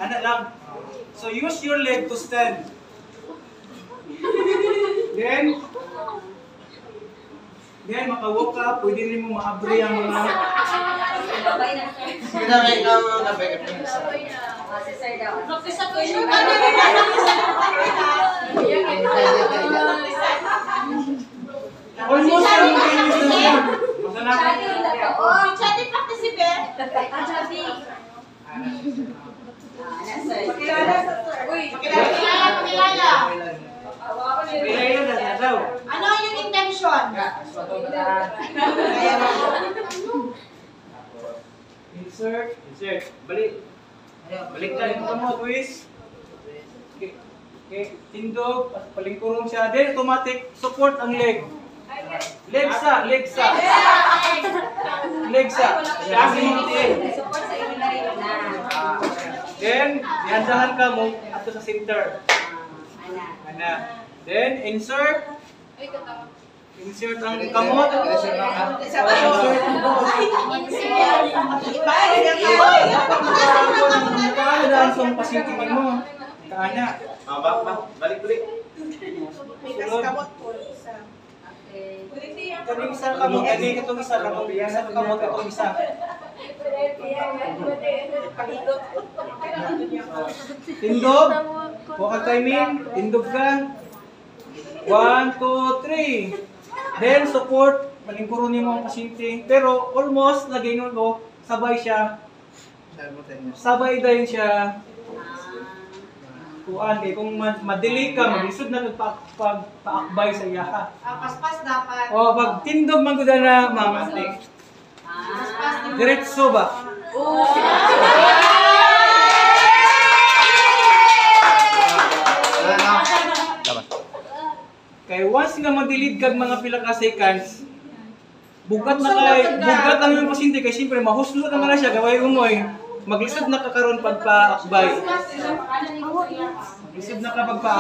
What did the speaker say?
Anak lang. So use your leg to stand. Then makawalk ka, pwede rin mo maabri ang mga... Sinakay ka mga nabay ka sa Almost lang kayo sa masanap. Chati participate. Pakilala. Pilay na daw. Ano yung intention? Insert. Balik. Baliktad mo mo, twist. Okay. Tindog, palingkurong siya. Then automatic support ang leg. Leg sa. Kasi hindi. Then, dihandahan ka mo ato sa center. Ana. Then, insert ang kamot. Nakakadaan sa pasintingin mo. Kaana. Balik-balik. Kaning isa kamot, kaning itong isa kamot. Isa kamot, itong isa. Tindog. Huwag ka timing. Tindog ka. 1, 2, 3. Then support. Palingkuron niyo mo ang pasyente. Pero almost, lagay nyo ko, sabay siya. Sabay din siya. Kuan kay kung madili ka, maglisod na pag-paakbay sa iya. Paspas dapat. O, pag tindog man gud na, ma'am. Diretso ba? Kay once nga madilid kag mga pila ka seconds, bugat lang yung pasyente kay siyempre mahuslo naman na siya gaway umoy. Maglisod na ka karon pagpaakbay. Maglisod na ka pagpa